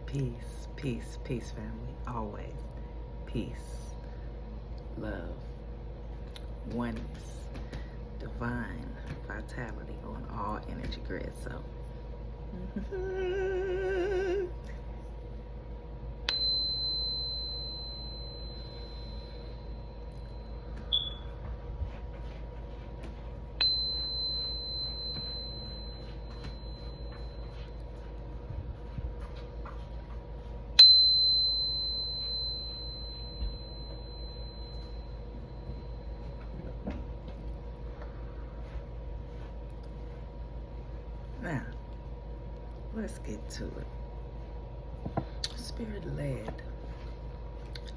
Peace, peace, peace, family. Always. Peace, love, oneness, divine vitality on all energy grids. So, now, let's get to it. Spirit led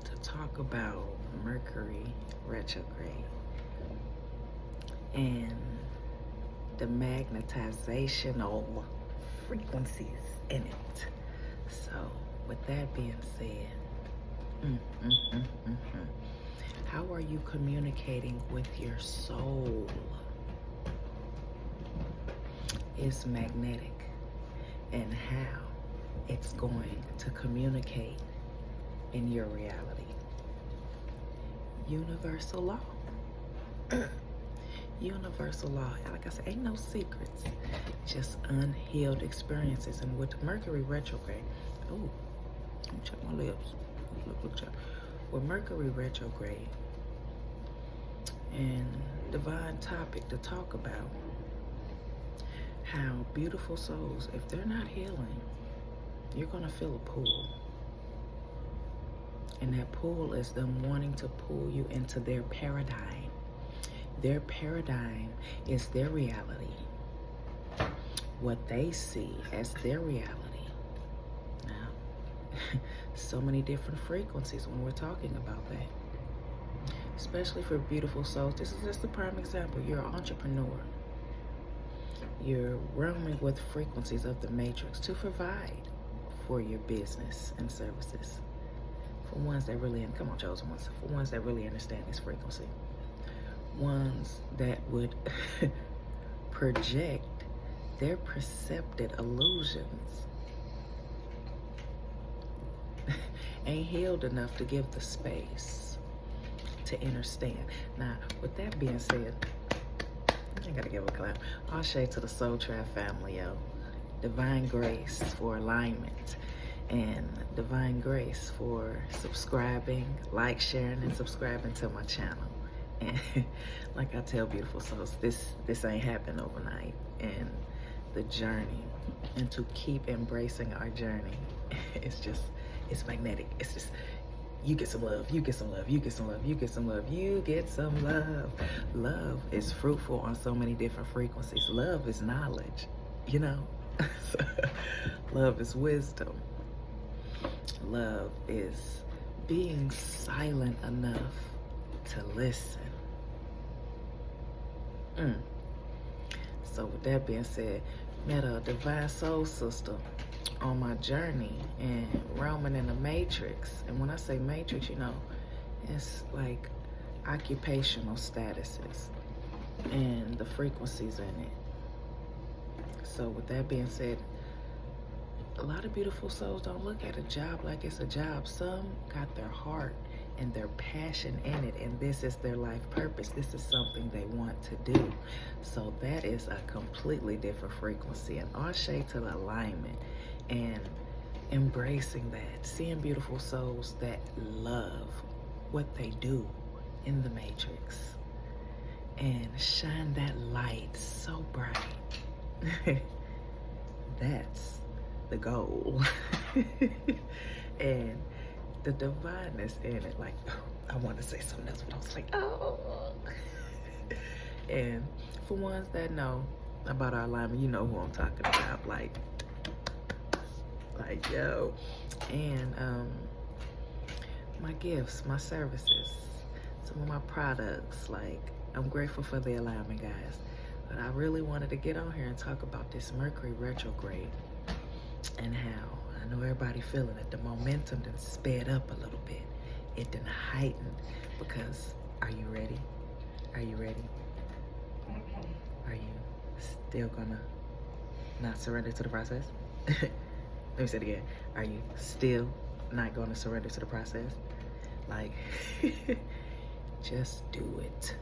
to talk about Mercury retrograde and the magnetizational frequencies in it. So, with that being said, how are you communicating with your soul? It's magnetic, and how it's going to communicate in your reality. Universal law. Universal law. Like I said, ain't no secrets, just unhealed experiences. And with Mercury retrograde, oh, let me check my lips. Look, check. With Mercury retrograde and divine topic to talk about, how beautiful souls, if they're not healing, you're going to feel a pull. And that pull is them wanting to pull you into their paradigm. Their paradigm is their reality. What they see as their reality. Now, so many different frequencies when we're talking about that. Especially for beautiful souls. This is just a prime example. You're an entrepreneur. You're roaming with frequencies of the matrix to provide for your business and services. For ones that really, come on, chosen ones, for ones that really understand this frequency. Ones that would project their percepted illusions. Ain't healed enough to give the space to understand. Now, with that being said, I gotta give a clap. All shade to the Soul Trap family, yo. Divine grace for alignment, and divine grace for subscribing, sharing, and subscribing to my channel. And like I tell beautiful souls, this ain't happened overnight. And the journey, and to keep embracing our journey, it's magnetic. It's just, you get some love, you get some love, you get some love, you get some love, you get some love. Love is fruitful on so many different frequencies. Love is knowledge, you know? Love is wisdom. Love is being silent enough to listen. So with that being said, met a divine soul sister on my journey and roaming in the matrix. And when I say matrix, you know, it's like occupational statuses and the frequencies in it. So with that being said, a lot of beautiful souls don't look at a job like it's a job. Some got their heart and their passion in it, and this is their life purpose. This is something they want to do. So that is a completely different frequency, and all shade to the alignment and embracing that, seeing beautiful souls that love what they do in the matrix and shine that light so bright. That's the goal. And the divineness in it, like, I want to say something else, but I was like, oh. And for ones that know about our alignment, you know who I'm talking about, like yo. And my gifts, my services, some of my products, like, I'm grateful for the alignment, guys. But I really wanted to get on here and talk about this Mercury retrograde and how I know everybody feeling it. The momentum done sped up a little bit. It done heightened because, are you ready? Are you ready? Are you still gonna not surrender to the process? Let me say it again. Are you still not going to surrender to the process? Like, just do it.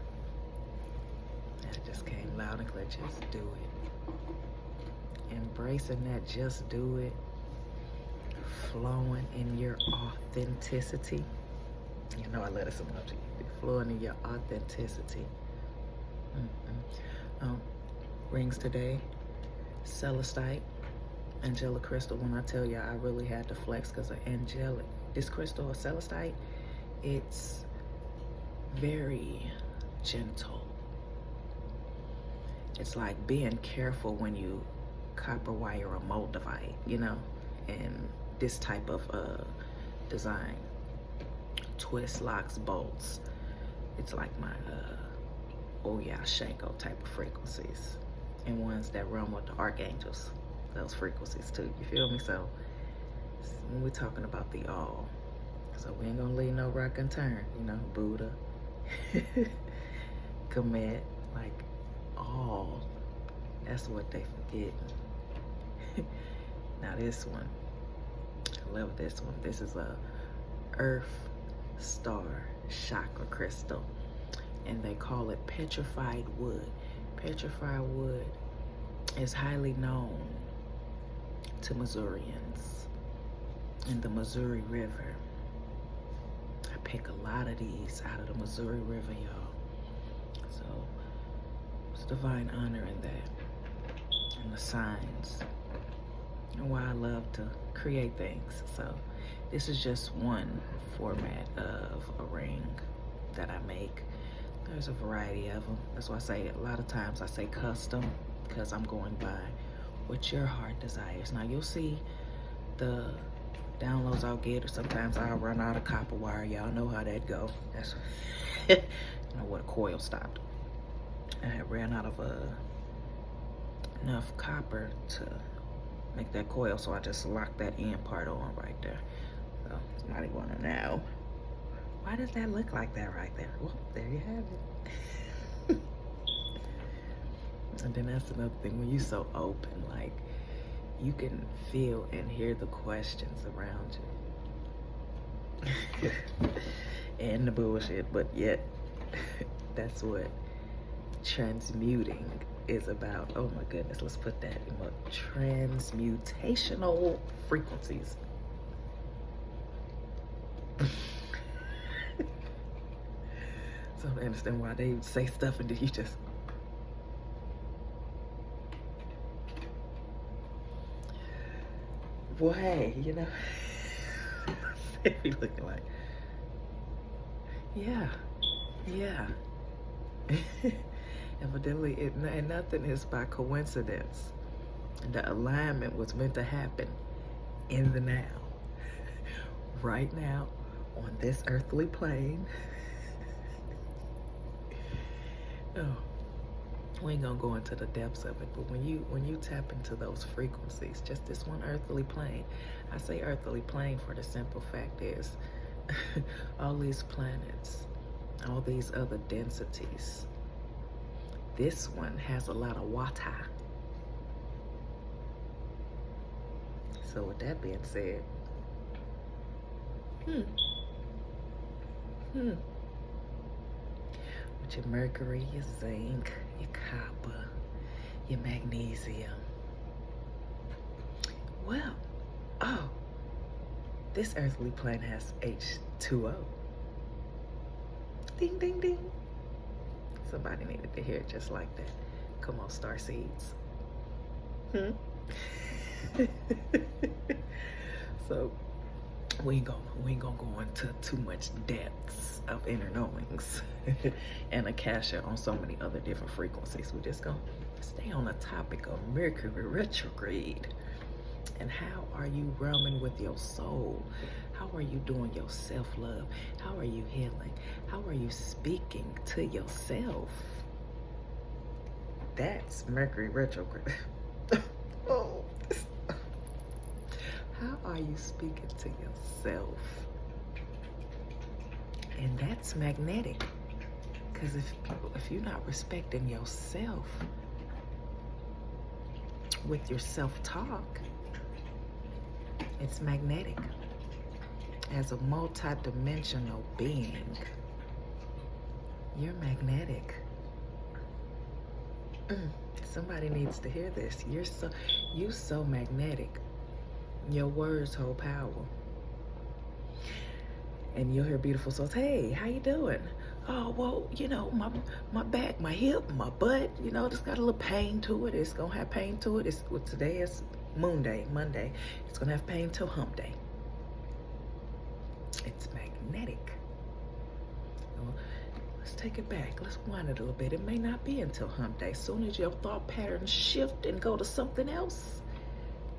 That just came loud and clear. Just do it. Embracing that, just do it. Flowing in your authenticity. You know I let it come up to you. Flowing in your authenticity. Rings today. Celestite. Angelic crystal. When I tell you, I really had to flex because of angelic. This crystal, celestite, it's very gentle. It's like being careful when you copper wire a moldavite, you know, and this type of design. Twist, locks, bolts. It's like my Shanko type of frequencies, and ones that run with the archangels. Those frequencies too, you feel me? So when we're talking about the all, so we ain't gonna leave no rock unturned, you know, Buddha, Kemet, like all, that's what they forget. Now this one, I love this one. This is a earth star chakra crystal, and they call it petrified wood. Petrified wood is highly known to Missourians in the Missouri River. I pick a lot of these out of the Missouri River, y'all. So it's divine honor in that, and the signs, and why I love to create things. So this is just one format of a ring that I make. There's a variety of them. That's why I say a lot of times I say custom, because I'm going by what your heart desires. Now you'll see the downloads I'll get, or sometimes I'll run out of copper wire. Y'all know how that go. That's you know what, a coil stopped. I had ran out of enough copper to make that coil, so I just locked that end part on right there. So somebody wanna know, why does that look like that right there? Well, there you have it. And then that's another thing, when you're so open, like, you can feel and hear the questions around you. And the bullshit, but yet, that's what transmuting is about. Oh my goodness, let's put that in what? Transmutational frequencies. So I understand why they say stuff and then you just, well, hey, you know, they be looking like, yeah. Evidently, and nothing is by coincidence. The alignment was meant to happen in the now, right now, on this earthly plane. Oh, we ain't gonna go into the depths of it, but when you tap into those frequencies, just this one earthly plane. I say earthly plane for the simple fact is all these planets, all these other densities, this one has a lot of water. So with that being said, with your mercury, your zinc, your copper, your magnesium. Well, oh, this earthly plane has H2O. Ding, ding, ding. Somebody needed to hear it just like that. Come on, star seeds. So we ain't gonna go into too much depths of inner knowings and akasha on so many other different frequencies. We're just gonna stay on the topic of Mercury retrograde. And how are you roaming with your soul? How are you doing your self-love? How are you healing? How are you speaking to yourself? That's Mercury retrograde. Oh. How are you speaking to yourself? And that's magnetic. Because if you're not respecting yourself with your self-talk, It's magnetic. As a multi-dimensional being, you're magnetic. Somebody needs to hear this. You're so magnetic. Your words hold power. And you'll hear beautiful souls. Hey, how you doing? Oh, well, you know, my back, my hip, my butt, you know, it's got a little pain to it. It's gonna have pain to it. Today is Monday. It's gonna have pain till hump day. It's magnetic. Well, let's take it back. Let's wind it a little bit. It may not be until hump day. As soon as your thought patterns shift and go to something else,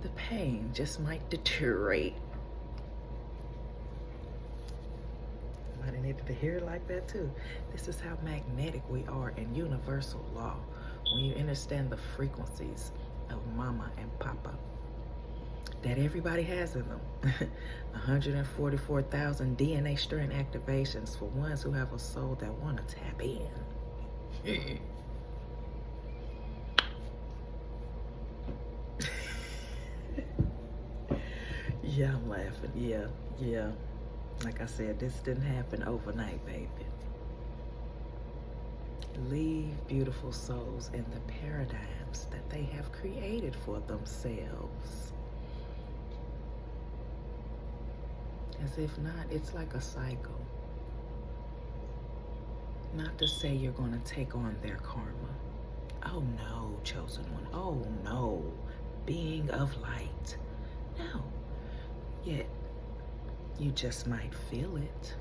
the pain just might deteriorate. Somebody needed to hear it like that too. This is how magnetic we are in universal law. When you understand the frequencies of mama and papa that everybody has in them. 144,000 DNA strand activations for ones who have a soul that want to tap in. Yeah, I'm laughing. Yeah. Like I said, this didn't happen overnight, baby. Leave beautiful souls in the paradigms that they have created for themselves. As if not, it's like a cycle. Not to say you're going to take on their karma. Oh no, chosen one. Oh no, being of light. No. Yet, you just might feel it.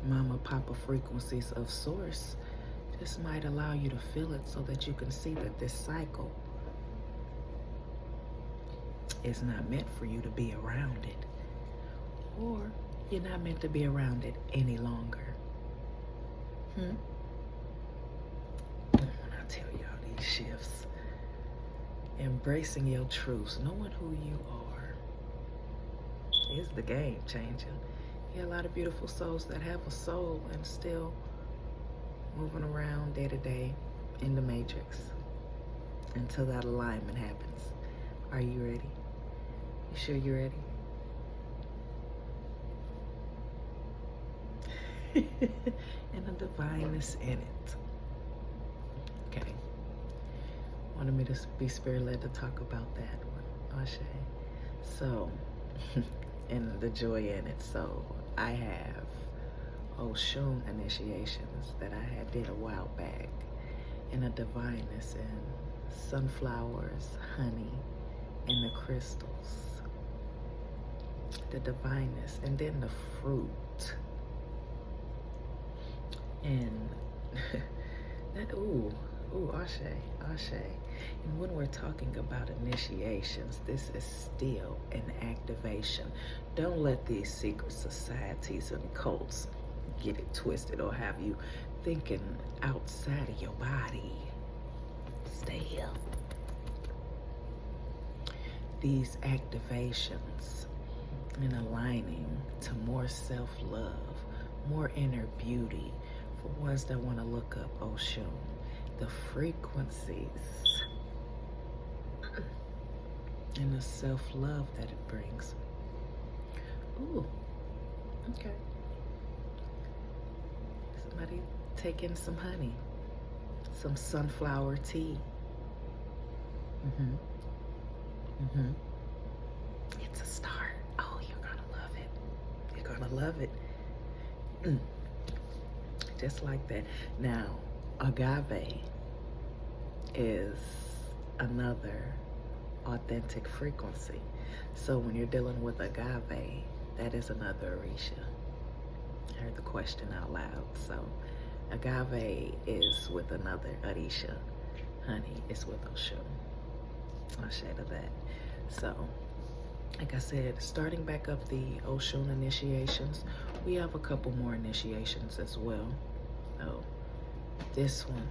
Mama, papa frequencies of source just might allow you to feel it so that you can see that this cycle is not meant for you to be around it. Or you're not meant to be around it any longer. When I tell y'all these shifts, embracing your truths, knowing who you are, is the game changer. You have a lot of beautiful souls that have a soul and still moving around day to day in the matrix until that alignment happens. Are you ready? You sure you're ready? And the divineness in it. Okay. Wanted me to be spirit-led to talk about that one. Ashe. So, and the joy in it. So, I have Oshun initiations that I had did a while back. And a divineness in sunflowers, honey, and the crystals. The divineness. And then the fruit. And that, Ashe. And when we're talking about initiations, this is still an activation. Don't let these secret societies and cults get it twisted or have you thinking outside of your body. Stay here. These activations and aligning to more self-love, more inner beauty, for ones that want to look up Oshun, the frequencies and the self-love that it brings. Ooh, okay. Somebody take in some honey, some sunflower tea. It's a start. Oh, you're gonna love it. You're gonna love it. Just like that. Now, agave is another authentic frequency. So when you're dealing with agave, that is another Orisha. I heard the question out loud. So agave is with another Orisha. Honey is with Oshun. I'll share to that. So, like I said, starting back up the Oshun initiations, we have a couple more initiations as well. Oh, this one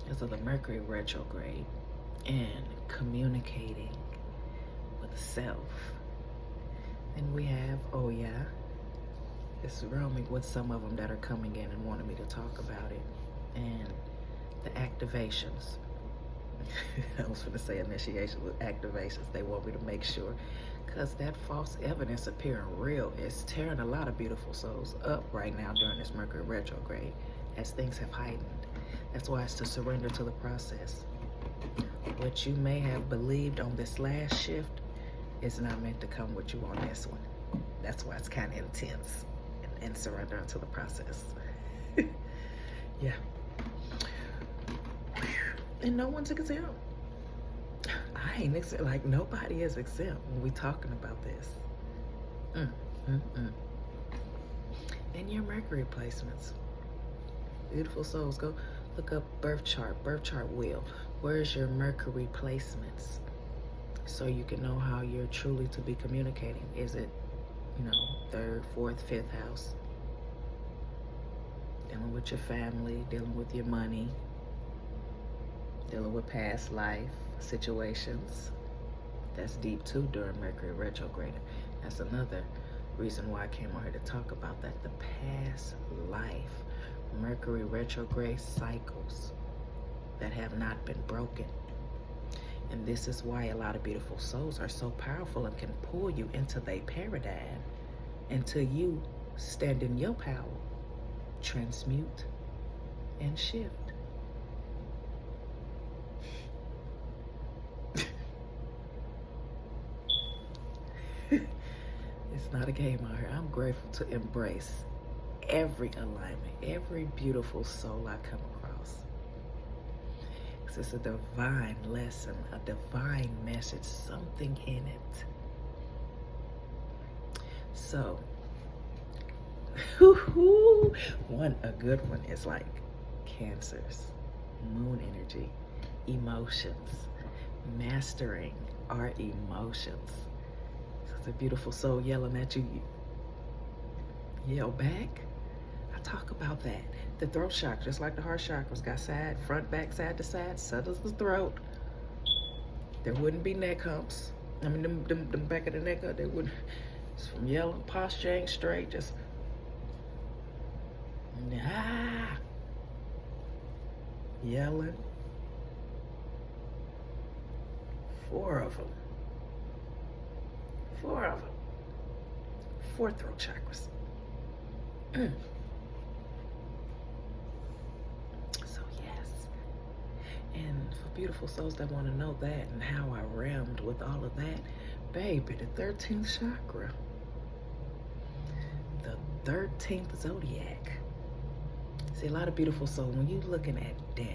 is of the Mercury retrograde and communicating with self. And we have, it's roaming with some of them that are coming in and wanting me to talk about it. And the activations. I was going to say initiation with activations. They want me to make sure, because that false evidence appearing real is tearing a lot of beautiful souls up right now during this Mercury retrograde as things have heightened. That's why it's to surrender to the process. What you may have believed on this last shift is not meant to come with you on this one. That's why it's kind of intense and surrender to the process. Yeah. And no one's exempt. I ain't exempt. Like, nobody is exempt when we talking about this. And your Mercury placements. Beautiful souls, go look up birth chart wheel. Where's your Mercury placements? So you can know how you're truly to be communicating. Is it, you know, 3rd, 4th, 5th house? Dealing with your family, dealing with your money, dealing with past life situations. That's deep too during Mercury retrograde. That's another reason why I came on here to talk about that. The past life, Mercury retrograde cycles that have not been broken. And this is why a lot of beautiful souls are so powerful and can pull you into their paradigm until you stand in your power, transmute, and shift. It's not a game out here. I'm grateful to embrace every alignment, every beautiful soul I come across. It's a divine lesson, a divine message, something in it. So, a good one is like Cancers, moon energy, emotions, mastering our emotions. It's a beautiful soul yelling at you. Yell back. I talk about that. The throat chakra, just like the heart chakras, got side, front, back, side to side, settles the throat. There wouldn't be neck humps. I mean, them back of the neck up, they wouldn't. It's from yelling, posture ain't straight, just yelling. 4 of them. 4 of them. 4 throat chakras. So yes. And for beautiful souls that want to know that and how I rammed with all of that, baby, the 13th chakra. The 13th zodiac. See, a lot of beautiful souls, when you're looking at death,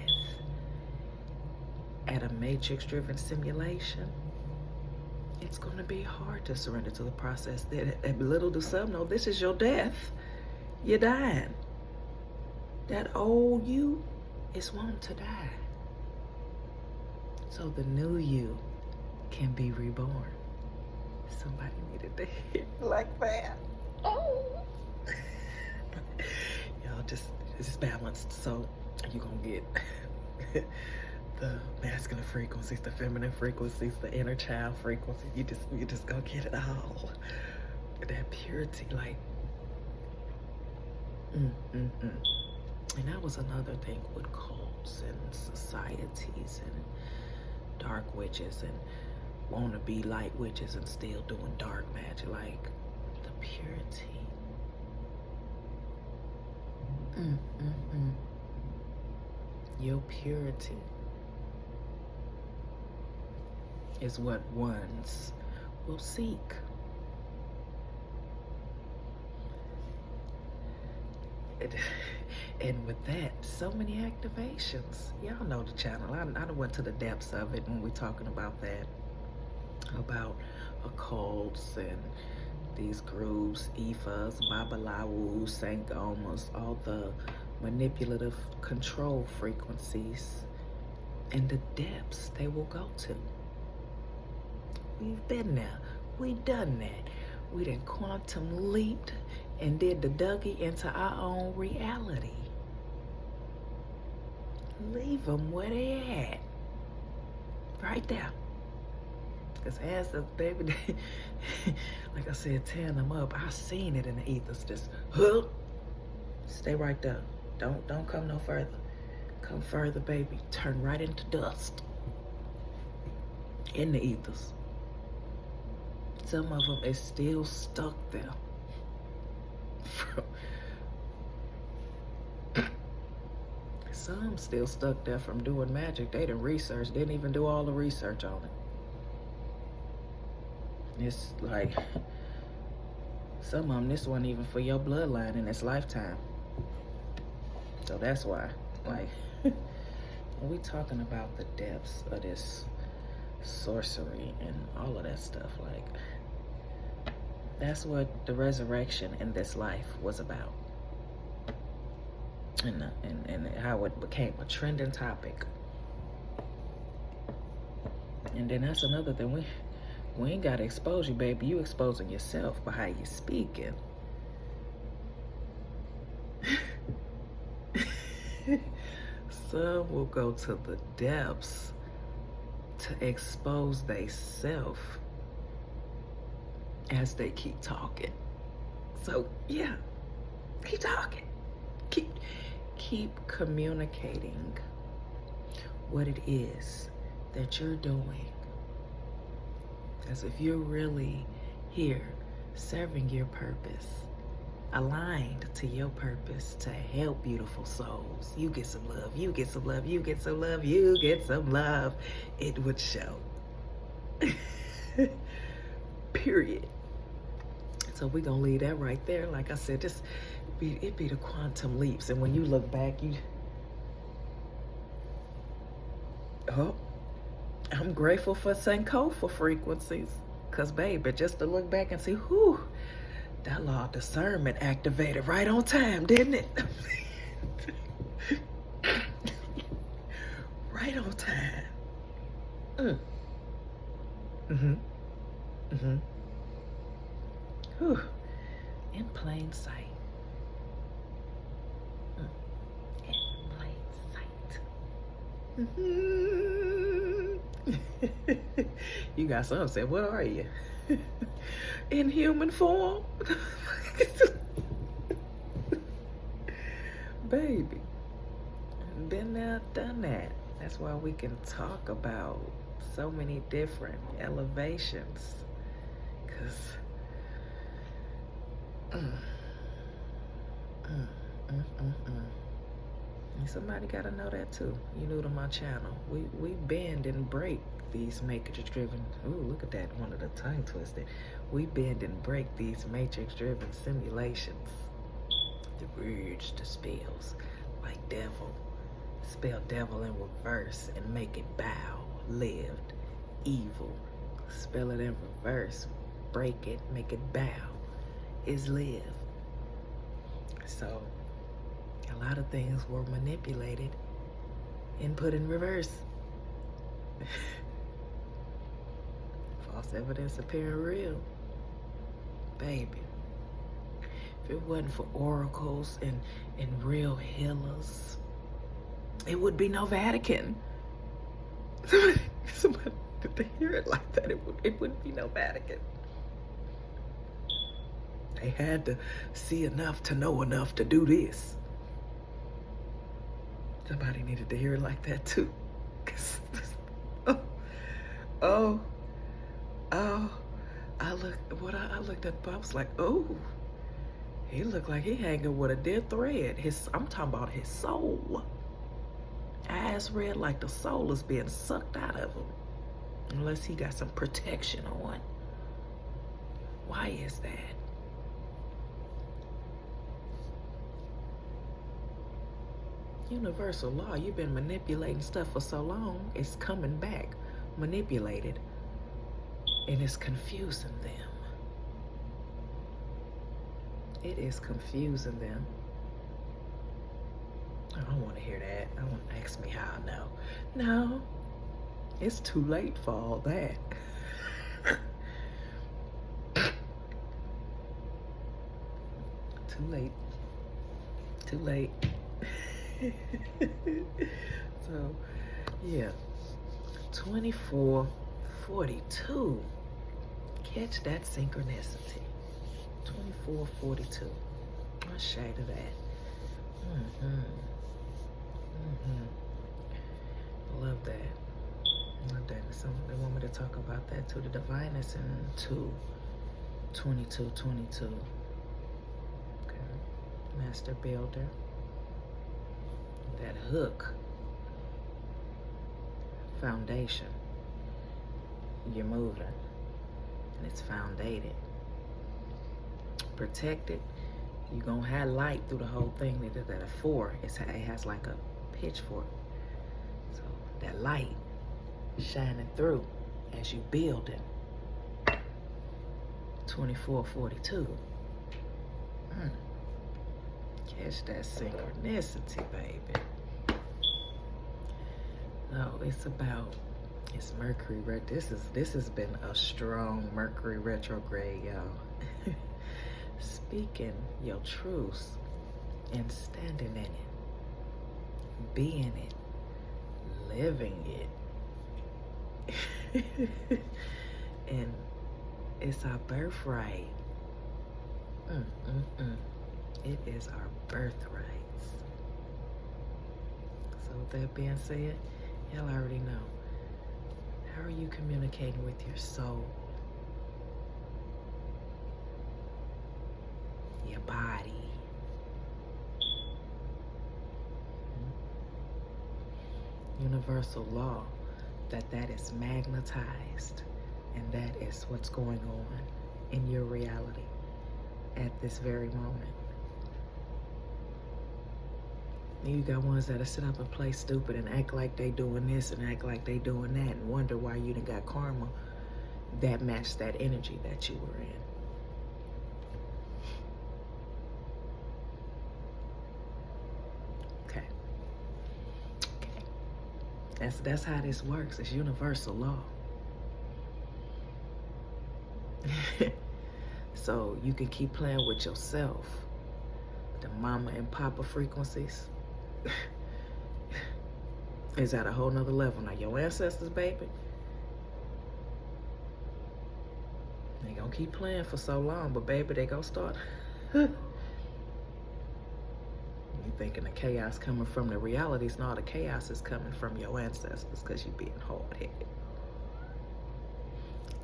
at a matrix-driven simulation, it's going to be hard to surrender to the process. That little do some know, this is your death. You're dying. That old you is wanting to die. So the new you can be reborn. Somebody needed to hear like that. Oh. Y'all just balanced. So you're going to get the masculine frequencies, the feminine frequencies, the inner child frequency. You just gonna get it all. That purity, like, And that was another thing with cults and societies and dark witches and wanna be light witches and still doing dark magic, like the purity. Your purity is what ones will seek. And with that, so many activations. Y'all know the channel. I done went to the depths of it when we're talking about that, about occults and these groups, Ifas, Babalawus, Sangomas, all the manipulative control frequencies and the depths they will go to. We've been there. We done that. We done quantum leaped and did the Dougie into our own reality. Leave them where they at. Right there. Because as the baby, like I said, tearing them up, I seen it in the ethers. Just, stay right there. Don't come no further. Come further, baby. Turn right into dust. in the ethers. Some of them is still stuck there. Some still stuck there from doing magic. They didn't research, didn't even do all the research on it. It's like, some of them, this wasn't even for your bloodline in its lifetime. So that's why, like, when we talking about the depths of this sorcery and all of that stuff, like, that's what the resurrection in this life was about. And how it became a trending topic. And then that's another thing. We ain't got to expose you, baby. You exposing yourself by how you speaking. Some will go to the depths to expose they self as they keep talking. So yeah, keep talking. Keep communicating what it is that you're doing. As if you're really here serving your purpose, aligned to your purpose to help beautiful souls. You get some love, you get some love, you get some love, you get some love. It would show. Period. So we're gonna leave that right there. Like I said, it'd be the quantum leaps. And when you look back, I'm grateful for Sankofa frequencies. Cause baby, just to look back and see, whew, that law of discernment activated right on time, didn't it? Right on time. Whew. In plain sight. You got some say, what are you? In human form? Baby, been there, done that. That's why we can talk about so many different elevations. Cause and somebody gotta know that too. You new to my channel. We bend and break these matrix driven. Ooh, look at that, one of the tongue twisted. We bend and break these matrix driven simulations. The words, the spells, like devil. Spell devil in reverse and make it bow, lived, evil. Spell it in reverse, break it, make it bow, is live. So a lot of things were manipulated and put in reverse. False evidence appearing real. Baby, if it wasn't for oracles and real healers, it would be no Vatican. Somebody to hear it like that, it wouldn't be no Vatican. They had to see enough to know enough to do this. Somebody needed to hear it like that too. I looked at, I was like, oh, he looked like he hanging with a dead thread. I'm talking about his soul. Eyes red like the soul is being sucked out of him. Unless he got some protection on. Why is that? Universal law, you've been manipulating stuff for so long, it's coming back manipulated, and it's confusing them. It is confusing them. I don't want to hear that. I want to ask me how I know. No, it's too late for all that. Too late. Too late. So, yeah. 2442. Catch that synchronicity. 2442. What shade of that? Love that. Love that. So they want me to talk about that too. The divine is in 22. Okay. Master builder. That hook. Foundation. You're moving. And it's foundated. Protected. You're going to have light through the whole thing. That a 4, it has like a pitchfork. So that light shining through as you building. 2442. Catch that synchronicity, baby. No, it's Mercury. This has been a strong Mercury retrograde, y'all. Speaking your truth and standing in it, being it, living it. And it's our birthright. It is our birthrights. So with that being said, y'all already know. How are you communicating with your soul? Your body. Universal law that is magnetized, and that is what's going on in your reality at this very moment. You got ones that'll sit up and play stupid and act like they doing this and act like they doing that and wonder why you done got karma that matched that energy that you were in. Okay. That's how this works. It's universal law. So you can keep playing with yourself. The mama and papa frequencies is at a whole nother level. Now your ancestors, baby, they gonna keep playing for so long, but baby, they gonna start. You thinking the chaos coming from the realities? No, the chaos is coming from your ancestors because you being hard-headed.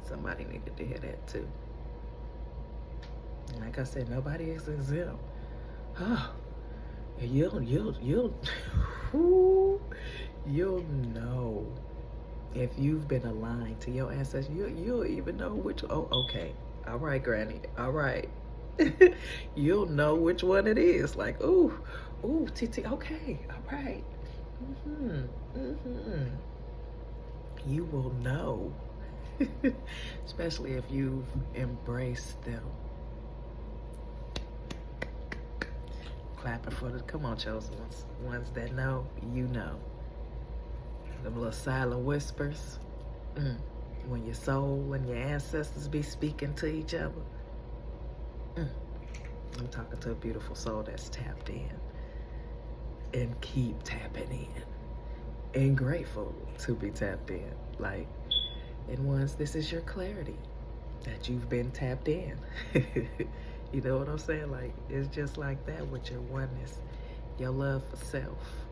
Somebody needed to hear that too. And like I said, nobody is exempt. Oh, you'll know if you've been aligned to your ancestors. You'll even know which. Oh, okay, all right, Granny, all right. You'll know which one it is. Like, ooh, TT. Okay, all right. You will know, especially if you've embraced them. Clapping for the, come on, chosen ones that know, you know. Them little silent whispers, when your soul and your ancestors be speaking to each other. I'm talking to a beautiful soul that's tapped in and keep tapping in and grateful to be tapped in. Like, and once this is your clarity that you've been tapped in. You know what I'm saying? Like, it's just like that with your oneness, your love for self.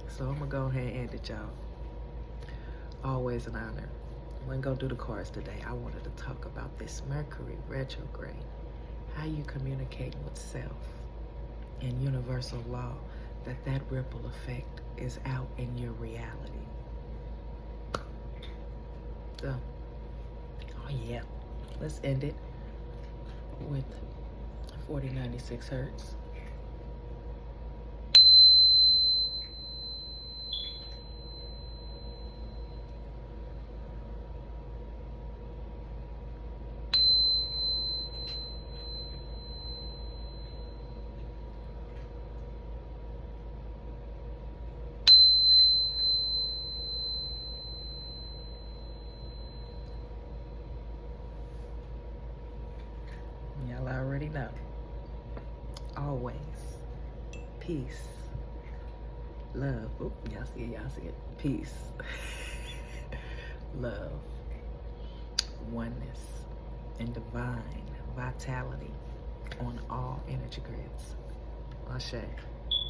So I'm gonna go ahead and end it, y'all. Always an honor. I'm gonna go do the cards today. I wanted to talk about this Mercury retrograde. How you communicating with self and universal law, that ripple effect is out in your reality. So, oh yeah, let's end it with 4096 hertz. Y'all already know. Always. Peace. Love. Oop, y'all see it. Peace. Love. Oneness. And divine vitality on all energy grids. Ashe.